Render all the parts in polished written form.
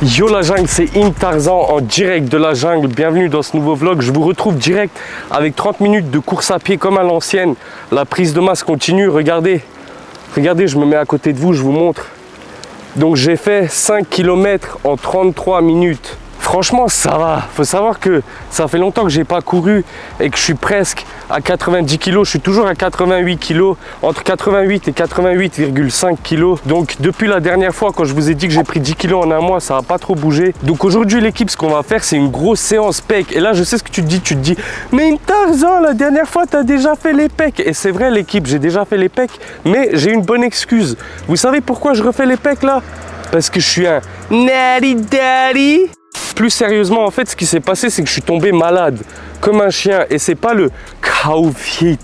Yo la jungle, c'est Tarzan en direct de la jungle. Bienvenue dans ce nouveau vlog. Je vous retrouve direct avec 30 minutes de course à pied comme à l'ancienne. La prise de masse continue. Regardez, je me mets à côté de vous, je vous montre. Donc j'ai fait 5 km en 33 minutes. Franchement, ça va. Faut savoir que ça fait longtemps que j'ai pas couru et que je suis presque à 90 kg. Je suis toujours à 88 kg, entre 88 et 88,5 kg. Donc depuis la dernière fois, quand je vous ai dit que j'ai pris 10 kg en un mois, ça n'a pas trop bougé. Donc aujourd'hui, l'équipe, ce qu'on va faire, c'est une grosse séance pec. Et là, je sais ce que tu te dis, mais Tarzan, la dernière fois, tu as déjà fait les pecs. Et c'est vrai, l'équipe, j'ai déjà fait les pecs, mais j'ai une bonne excuse. Vous savez pourquoi je refais les pecs là? Parce que je suis un natty daddy. Plus sérieusement, en fait, ce qui s'est passé, c'est que je suis tombé malade, comme un chien. Et c'est pas le Covid.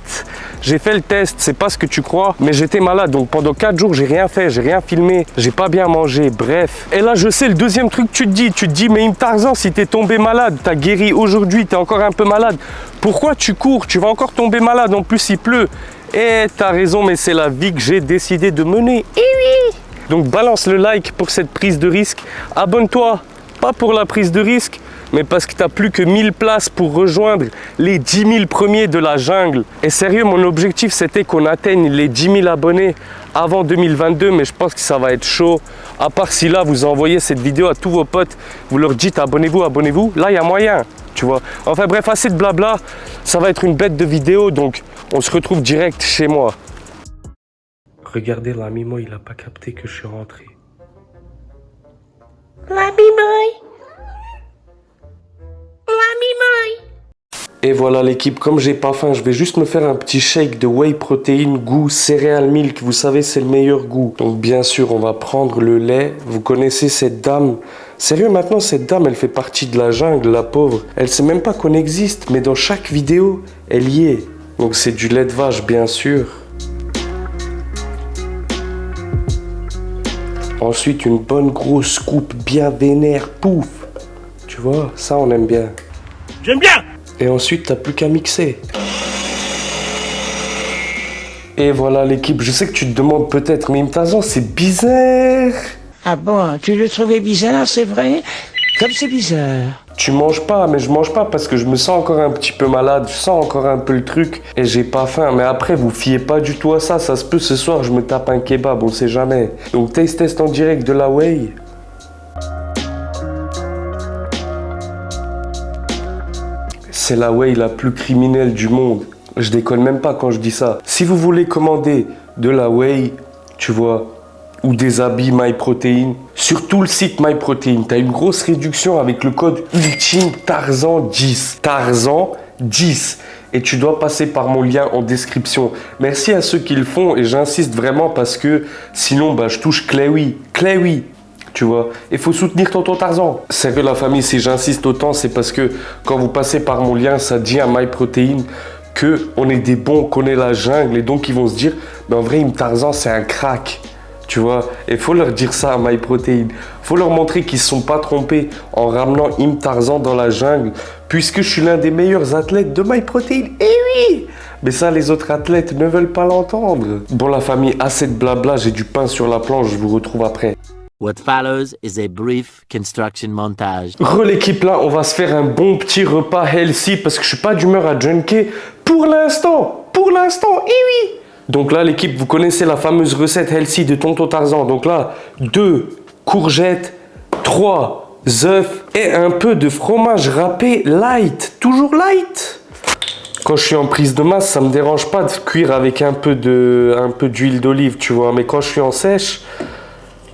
J'ai fait le test, c'est pas ce que tu crois, mais j'étais malade. Donc pendant 4 jours, j'ai rien fait, j'ai rien filmé, j'ai pas bien mangé, bref. Et là, je sais, le deuxième truc, tu te dis, mais Tarzan, si t'es tombé malade, t'as guéri aujourd'hui, t'es encore un peu malade, pourquoi tu cours? Tu vas encore tomber malade, en plus il pleut. Et t'as raison, mais c'est la vie que j'ai décidé de mener. Et oui! Donc balance le like pour cette prise de risque. Abonne-toi. Pas pour la prise de risque, mais parce que tu n'as plus que 1000 places pour rejoindre les 10 000 premiers de la jungle. Et sérieux, mon objectif, c'était qu'on atteigne les 10 000 abonnés avant 2022, mais je pense que ça va être chaud. À part si là, vous envoyez cette vidéo à tous vos potes, vous leur dites abonnez-vous, abonnez-vous. Là, il y a moyen, tu vois. Enfin bref, assez de blabla. Ça va être une bête de vidéo, donc on se retrouve direct chez moi. Regardez, l'ami, moi, il n'a pas capté que je suis rentré. Et voilà l'équipe, comme j'ai pas faim, je vais juste me faire un petit shake de whey protein goût céréales milk. Vous savez, c'est le meilleur goût. Donc bien sûr, on va prendre le lait. Vous connaissez cette dame? Sérieux, maintenant, cette dame, elle fait partie de la jungle, la pauvre. Elle sait même pas qu'on existe, mais dans chaque vidéo, elle y est. Donc c'est du lait de vache, bien sûr. Ensuite, une bonne grosse coupe bien vénère, pouf. Tu vois, ça, on aime bien. J'aime bien! Et ensuite, t'as plus qu'à mixer. Et voilà l'équipe, je sais que tu te demandes peut-être, mais Tarzan, c'est bizarre. Ah bon, tu le trouvais bizarre, c'est vrai? Comme c'est bizarre. Tu manges pas, mais je mange pas parce que je me sens encore un petit peu malade, je sens encore un peu le truc et j'ai pas faim. Mais après, vous fiez pas du tout à ça, ça se peut ce soir, je me tape un kebab, on sait jamais. Donc test en direct de la whey. C'est la whey la plus criminelle du monde. Je déconne même pas quand je dis ça. Si vous voulez commander de la whey, tu vois, ou des habits MyProtein, sur tout le site MyProtein, tu as une grosse réduction avec le code ultime Tarzan10. Tarzan10. Et tu dois passer par mon lien en description. Merci à ceux qui le font et j'insiste vraiment parce que sinon, bah, je touche clé oui. Tu vois, il faut soutenir tonton Tarzan. C'est que la famille, si j'insiste autant, c'est parce que quand vous passez par mon lien, ça dit à MyProtein qu'on est des bons, qu'on est la jungle. Et donc, ils vont se dire, mais en vrai, Tarzan, c'est un crack. Tu vois, et il faut leur dire ça à MyProtein. Il faut leur montrer qu'ils ne se sont pas trompés en ramenant Tarzan dans la jungle, puisque je suis l'un des meilleurs athlètes de MyProtein. Eh oui! Mais ça, les autres athlètes ne veulent pas l'entendre. Bon, la famille, assez de blabla, j'ai du pain sur la planche, je vous retrouve après. What follows is a brief construction montage. L'équipe, là, on va se faire un bon petit repas healthy parce que je suis pas d'humeur à junker pour l'instant, eh oui. Donc là, l'équipe, vous connaissez la fameuse recette healthy de tonton Tarzan. Donc là, 2 courgettes, 3 œufs et un peu de fromage râpé light, toujours light. Quand je suis en prise de masse, ça me dérange pas de cuire avec un peu d'huile d'olive, tu vois. Mais quand je suis en sèche,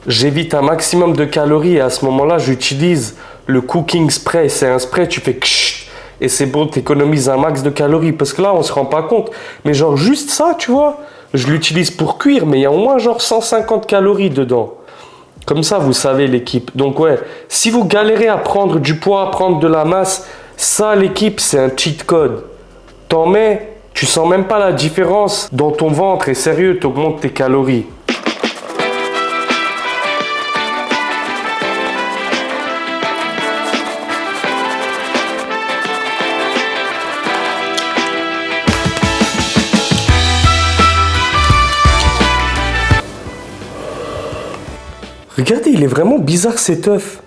j'évite un maximum de calories et à ce moment-là, j'utilise le cooking spray. C'est un spray, tu fais ksh, et c'est bon, t'économises un max de calories. Parce que là, on se rend pas compte. Mais genre juste ça, tu vois, je l'utilise pour cuire, mais il y a au moins genre 150 calories dedans. Comme ça, vous savez l'équipe. Donc ouais, si vous galérez à prendre du poids, à prendre de la masse, ça l'équipe, c'est un cheat code. T'en mets, tu sens même pas la différence dans ton ventre et sérieux, t'augmentes tes calories. Regardez, il est vraiment bizarre cet œuf.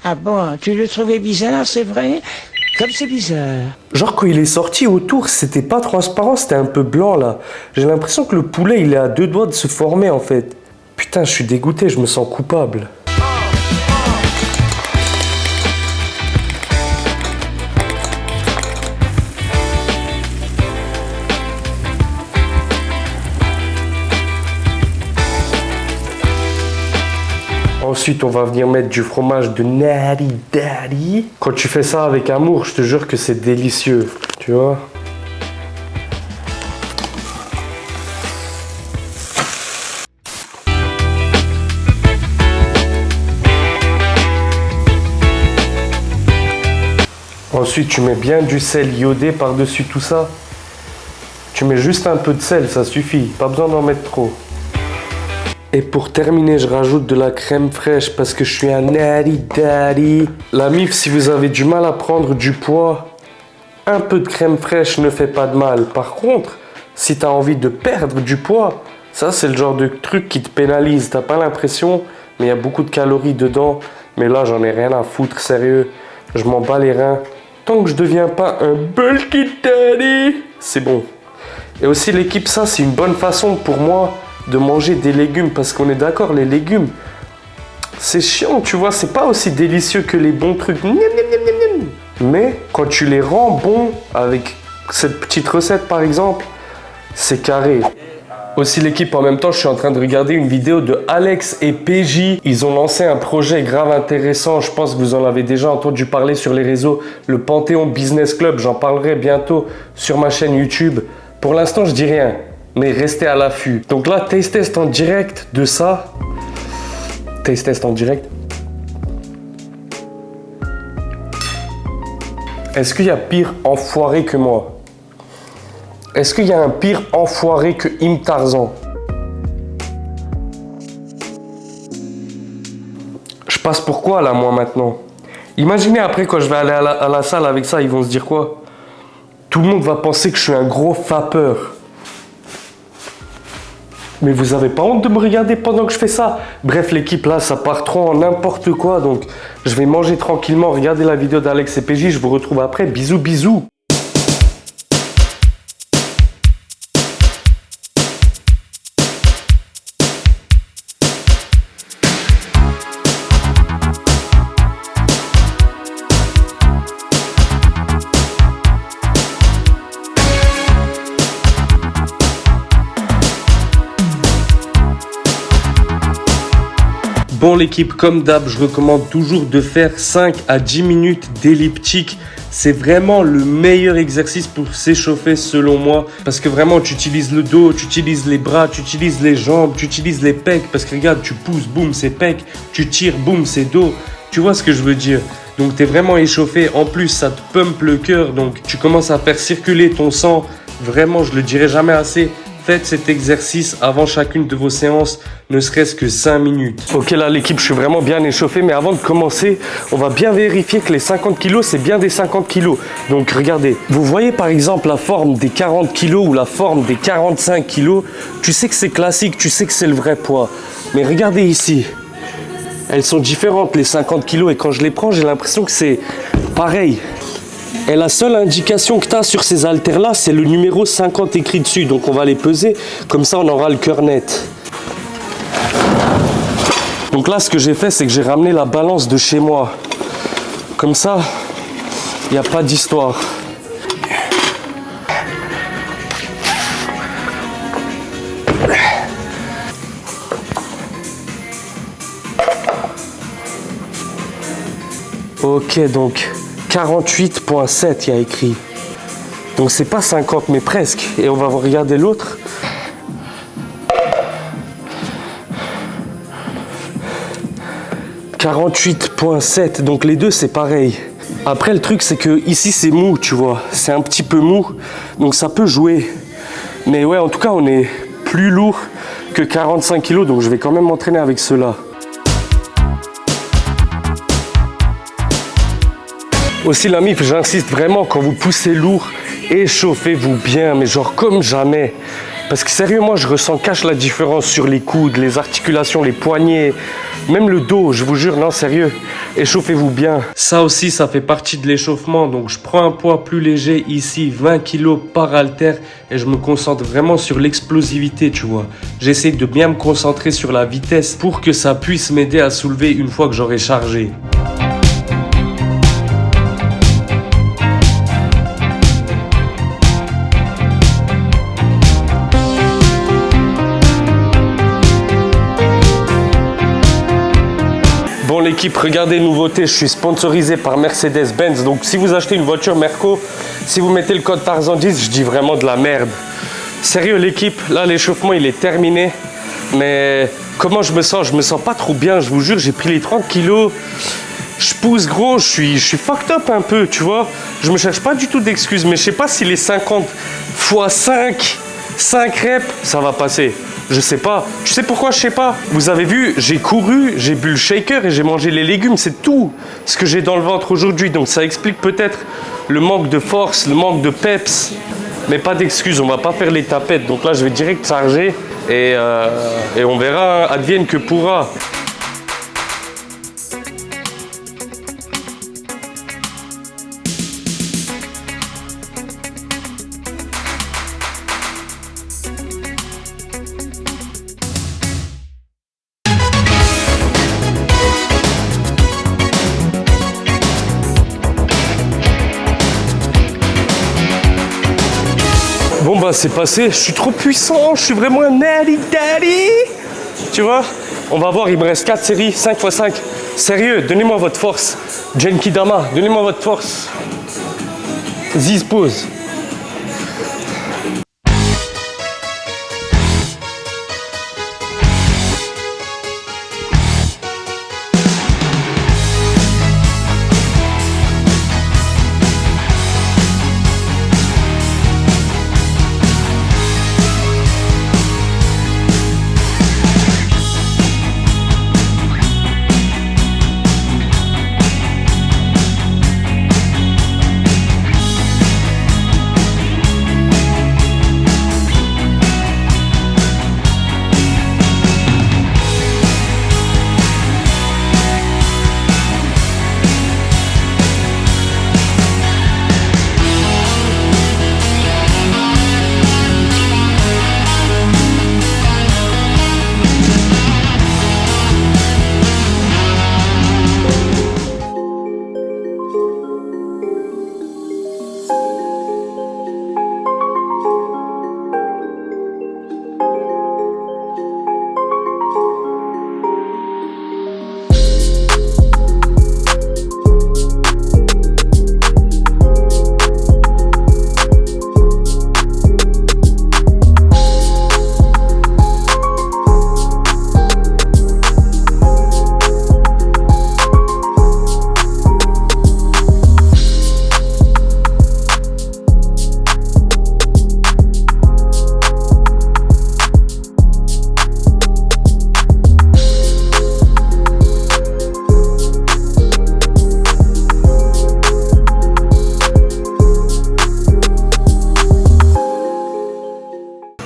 Ah bon, tu le trouvais bizarre, c'est vrai? Comme c'est bizarre. Genre quand il est sorti autour, c'était pas transparent, c'était un peu blanc là. J'ai l'impression que le poulet il est à 2 doigts de se former en fait. Putain, je suis dégoûté, je me sens coupable. Ensuite, on va venir mettre du fromage de Natty Daddy. Quand tu fais ça avec amour, je te jure que c'est délicieux. Tu vois? Ensuite, tu mets bien du sel iodé par-dessus tout ça. Tu mets juste un peu de sel, ça suffit. Pas besoin d'en mettre trop. Et pour terminer, je rajoute de la crème fraîche parce que je suis un Natty Daddy. La mif, si vous avez du mal à prendre du poids, un peu de crème fraîche ne fait pas de mal. Par contre, si tu as envie de perdre du poids, ça c'est le genre de truc qui te pénalise. T'as pas l'impression, mais il y a beaucoup de calories dedans. Mais là, j'en ai rien à foutre, sérieux. Je m'en bats les reins. Tant que je deviens pas un bulky daddy, c'est bon. Et aussi l'équipe, ça c'est une bonne façon pour moi de manger des légumes, parce qu'on est d'accord, les légumes, c'est chiant, tu vois, c'est pas aussi délicieux que les bons trucs. Mais quand tu les rends bons avec cette petite recette par exemple, c'est carré. Aussi l'équipe, en même temps, je suis en train de regarder une vidéo de Alex et PJ. Ils ont lancé un projet grave intéressant. Je pense que vous en avez déjà entendu parler sur les réseaux. Le Panthéon Business Club, j'en parlerai bientôt sur ma chaîne YouTube. Pour l'instant, je dis rien, mais restez à l'affût. Donc là, taste test en direct de ça. Taste test en direct. Est-ce qu'il y a pire enfoiré que moi? Est-ce qu'il y a un pire enfoiré que Im Tarzan? Je passe pour quoi là, moi, maintenant? Imaginez après, quand je vais aller à la salle avec ça, ils vont se dire quoi? Tout le monde va penser que je suis un gros vapeur. Mais vous avez pas honte de me regarder pendant que je fais ça? Bref, l'équipe, là, ça part trop en n'importe quoi. Donc, je vais manger tranquillement. Regardez la vidéo d'Alex et PJ. Je vous retrouve après. Bisous, bisous. Bon l'équipe, comme d'hab, je recommande toujours de faire 5 à 10 minutes d'elliptique. C'est vraiment le meilleur exercice pour s'échauffer selon moi. Parce que vraiment, tu utilises le dos, tu utilises les bras, tu utilises les jambes, tu utilises les pecs. Parce que regarde, tu pousses, boum, c'est pecs. Tu tires, boum, c'est dos. Tu vois ce que je veux dire? Donc tu es vraiment échauffé. En plus, ça te pumpe le cœur. Donc tu commences à faire circuler ton sang. Vraiment, je le dirai jamais assez. Faites cet exercice avant chacune de vos séances, ne serait-ce que 5 minutes. Ok, là l'équipe, je suis vraiment bien échauffé, mais avant de commencer, on va bien vérifier que les 50 kilos, c'est bien des 50 kilos. Donc regardez, vous voyez par exemple la forme des 40 kilos ou la forme des 45 kilos, tu sais que c'est classique, tu sais que c'est le vrai poids. Mais regardez ici, elles sont différentes les 50 kilos et quand je les prends, j'ai l'impression que c'est pareil. Et la seule indication que tu as sur ces haltères-là, c'est le numéro 50 écrit dessus. Donc on va les peser, comme ça on aura le cœur net. Donc là, ce que j'ai fait, c'est que j'ai ramené la balance de chez moi. Comme ça, il n'y a pas d'histoire. Ok, donc 48,7 il y a écrit. Donc c'est pas 50 mais presque. Et on va regarder l'autre. « 48,7 » donc les deux c'est pareil. Après le truc c'est que ici c'est mou, tu vois. C'est un petit peu mou. Donc ça peut jouer. Mais ouais, en tout cas on est plus lourd que 45 kg. Donc je vais quand même m'entraîner avec ceux-là. Aussi la mif, j'insiste vraiment, quand vous poussez lourd, échauffez-vous bien, mais genre comme jamais. Parce que sérieux, moi je ressens cache la différence sur les coudes, les articulations, les poignets, même le dos, je vous jure, non sérieux, échauffez-vous bien. Ça aussi, ça fait partie de l'échauffement, donc je prends un poids plus léger ici, 20 kg par haltère, et je me concentre vraiment sur l'explosivité, tu vois. J'essaie de bien me concentrer sur la vitesse pour que ça puisse m'aider à soulever une fois que j'aurai chargé. Bon l'équipe, regardez nouveauté, je suis sponsorisé par Mercedes-Benz, donc si vous achetez une voiture Merco, si vous mettez le code Tarzan10, je dis vraiment de la merde. Sérieux l'équipe, là l'échauffement il est terminé, mais comment je me sens pas trop bien, je vous jure, j'ai pris les 30 kilos, je pousse gros, je suis fucked up un peu, tu vois. Je me cherche pas du tout d'excuses, mais je sais pas si les 50 x 5 reps, ça va passer. Je sais pas. Tu sais pourquoi je sais pas? Vous avez vu, j'ai couru, j'ai bu le shaker et j'ai mangé les légumes. C'est tout ce que j'ai dans le ventre aujourd'hui. Donc ça explique peut-être le manque de force, le manque de peps. Mais pas d'excuses, on va pas faire les tapettes. Donc là, je vais direct charger et on verra, advienne que pourra. Bon bah c'est passé, je suis trop puissant, je suis vraiment un daddy. Tu vois, on va voir, il me reste 4 séries, 5 x 5. Sérieux, donnez-moi votre force. Genkidama, donnez-moi votre force. Ziz pose.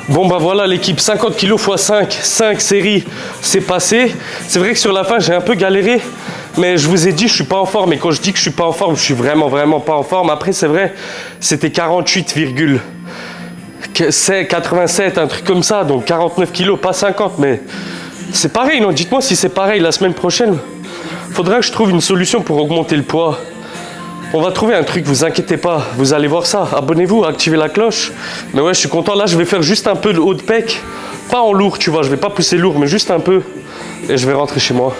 Bon bah voilà l'équipe, 50 kg x 5 séries, c'est passé. C'est vrai que sur la fin j'ai un peu galéré, mais je vous ai dit je suis pas en forme. Et quand je dis que je suis pas en forme, je suis vraiment pas en forme. Après c'est vrai, c'était 48,87, un truc comme ça, donc 49 kg, pas 50, mais c'est pareil, non? Dites-moi si c'est pareil la semaine prochaine. Faudra que je trouve une solution pour augmenter le poids. On va trouver un truc, vous inquiétez pas, vous allez voir ça. Abonnez-vous, activez la cloche. Mais ouais, je suis content. Là, je vais faire juste un peu de haut de pec. Pas en lourd, tu vois, je vais pas pousser lourd, mais juste un peu. Et je vais rentrer chez moi.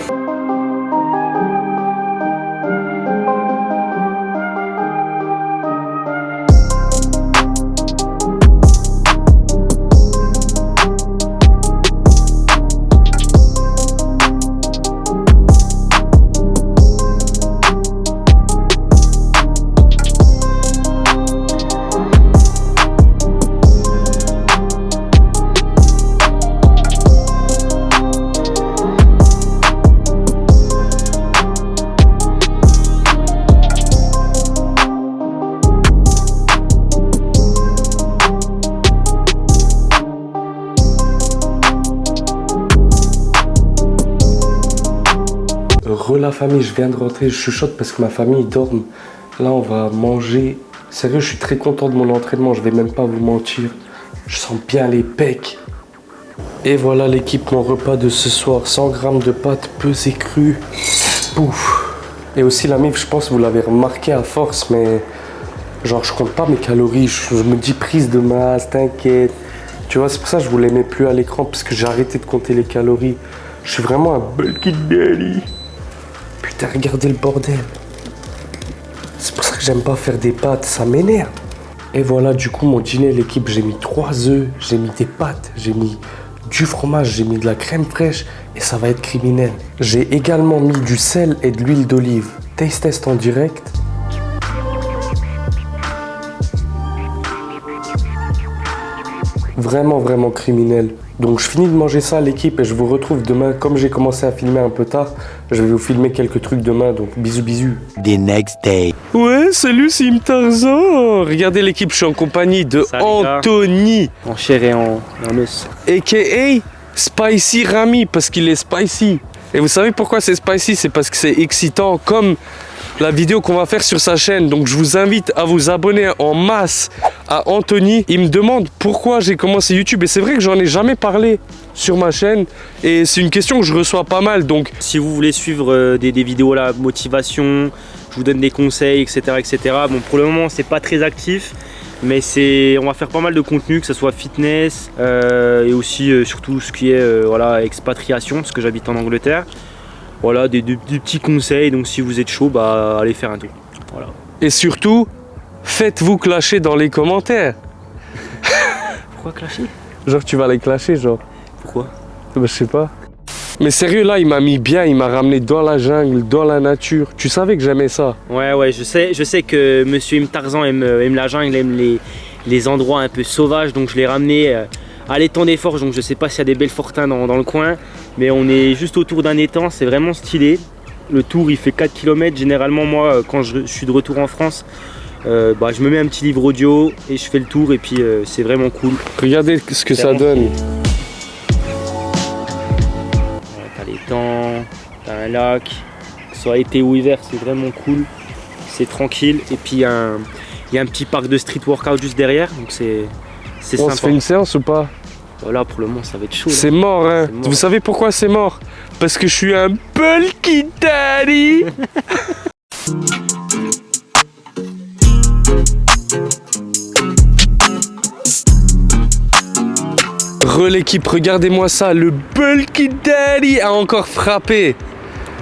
La famille, je viens de rentrer, je chuchote parce que ma famille dorme. Là, on va manger. Sérieux, je suis très content de mon entraînement, je vais même pas vous mentir. Je sens bien les pecs. Et voilà l'équipe, mon repas de ce soir. 100 grammes de pâtes pesées crues. Pouf. Et aussi la mif, je pense que vous l'avez remarqué à force, mais genre je compte pas mes calories. Je me dis prise de masse, t'inquiète. Tu vois, c'est pour ça que je vous les mets plus à l'écran, parce que j'ai arrêté de compter les calories. Je suis vraiment un bulky daddy. Putain, regardez le bordel. C'est pour ça que j'aime pas faire des pâtes, ça m'énerve. Et voilà, du coup, mon dîner, l'équipe, j'ai mis 3 œufs, j'ai mis des pâtes, j'ai mis du fromage, j'ai mis de la crème fraîche et ça va être criminel. J'ai également mis du sel et de l'huile d'olive. Taste test en direct. Vraiment, vraiment criminel. Donc je finis de manger ça à l'équipe et je vous retrouve demain. Comme j'ai commencé à filmer un peu tard, je vais vous filmer quelques trucs demain. Donc bisous bisous. The next day. Ouais, salut, c'est Tarzan. Regardez l'équipe, je suis en compagnie de Salut, Anthony, En chair et en os. a.k.a. Spicy Rami, parce qu'il est spicy. Et vous savez pourquoi c'est spicy? C'est parce que c'est excitant, comme la vidéo qu'on va faire sur sa chaîne. Donc je vous invite à vous abonner en masse à Anthony. Il me demande pourquoi j'ai commencé YouTube et c'est vrai que j'en ai jamais parlé sur ma chaîne et c'est une question que je reçois pas mal. Donc Si vous voulez suivre des vidéos là, motivation, je vous donne des conseils, etc. etc. Bon, pour le moment, c'est pas très actif, mais on va faire pas mal de contenu, que ce soit fitness et aussi surtout ce qui est voilà, expatriation, parce que j'habite en Angleterre. Voilà, des petits conseils, donc si vous êtes chaud, bah allez faire un tour. Voilà. et surtout, faites-vous clasher dans les commentaires. Pourquoi clasher? Genre tu vas les clasher, genre. Pourquoi? Bah, je sais pas. Mais sérieux, là, il m'a mis bien, il m'a ramené dans la jungle, dans la nature. Tu savais que j'aimais ça. Ouais, je sais que Monsieur Tarzan aime la jungle, aime les endroits un peu sauvages, donc je l'ai ramené à l'étang des Forges, donc je sais pas s'il y a des belles fortins dans le coin, mais on est juste autour d'un étang, c'est vraiment stylé. Le tour il fait 4 km, généralement moi quand je suis de retour en France, bah, je me mets un petit livre audio et je fais le tour et puis c'est vraiment cool. Regardez ce que ça vraiment donne. T'as l'étang, t'as un lac, que ce soit été ou hiver, c'est vraiment cool, c'est tranquille et puis il y a un petit parc de street workout juste derrière, donc c'est On sympa. se fait une séance ou pas? Voilà, pour le moment ça va être chaud. là. C'est mort, hein. C'est mort. Vous savez pourquoi c'est mort? Parce que je suis un bulky daddy. L'équipe, regardez-moi ça, le bulky daddy a encore frappé.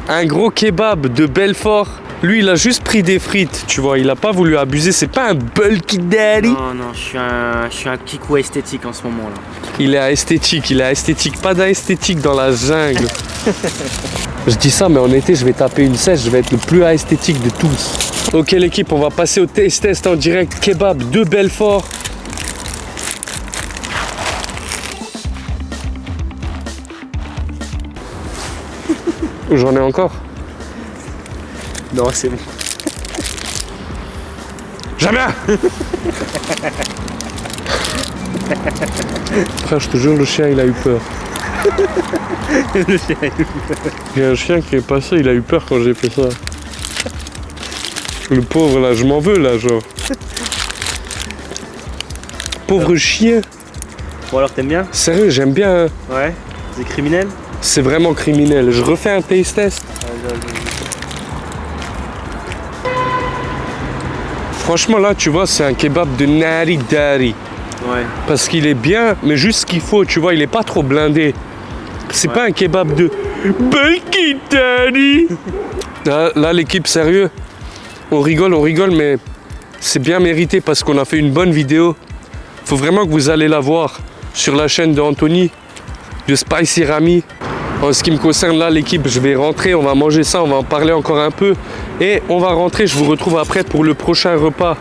Un gros kebab de Belfort. Lui, il a juste pris des frites, tu vois, il a pas voulu abuser, c'est pas un bulky daddy. Non, je suis un kikou esthétique en ce moment là. Il est esthétique, pas d'esthétique dans la jungle. Je dis ça, mais en été, je vais taper une sèche, je vais être le plus esthétique de tous. Ok l'équipe, on va passer au taste test en direct, kebab de Belfort. J'en ai encore. Non, c'est bon. Jamais. Frère, je te jure, le chien, il a eu peur. Il y a un chien qui est passé, il a eu peur quand j'ai fait ça. Le pauvre, là, je m'en veux, là, genre. Pauvre chien. Bon alors t'aimes bien? Sérieux, j'aime bien. Hein. Ouais. C'est criminel? C'est vraiment criminel. Je refais un taste test. Franchement, là, tu vois, c'est un kebab de Nari Dari. Ouais. Parce qu'il est bien, mais juste ce qu'il faut, tu vois, il est pas trop blindé. C'est Ouais. pas un kebab de Bulky Daddy. Là, l'équipe, sérieux, on rigole, mais c'est bien mérité parce qu'on a fait une bonne vidéo. Faut vraiment que vous allez la voir sur la chaîne de Anthony, de Spicy Rami. En ce qui me concerne, là, l'équipe, je vais rentrer, on va manger ça, on va en parler encore un peu. Et on va rentrer, je vous retrouve après pour le prochain repas.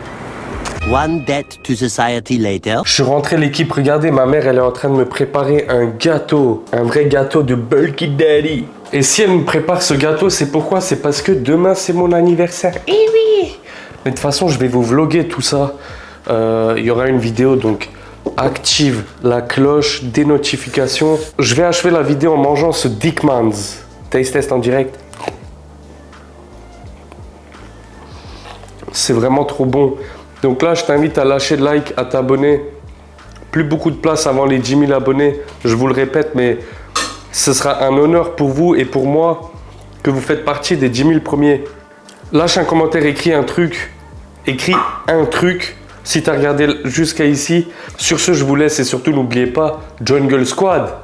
One Debt to Society later. Je suis rentré l'équipe, regardez, ma mère elle est en train de me préparer un gâteau, un vrai gâteau de Bulky Daddy. Et si elle me prépare ce gâteau, c'est pourquoi? C'est parce que demain c'est mon anniversaire. Eh oui. Mais de toute façon, je vais vous vlogger tout ça. Il y aura une vidéo, donc active la cloche des notifications. Je vais achever la vidéo en mangeant ce Dickmans. Taste test en direct. C'est vraiment trop bon. Donc là, je t'invite à lâcher le like, à t'abonner. Plus beaucoup de place avant les 10 000 abonnés. Je vous le répète, mais ce sera un honneur pour vous et pour moi que vous faites partie des 10 000 premiers. Lâche un commentaire, écris un truc. Écris un truc si tu as regardé jusqu'à ici. Sur ce, je vous laisse et surtout n'oubliez pas, Jungle Squad.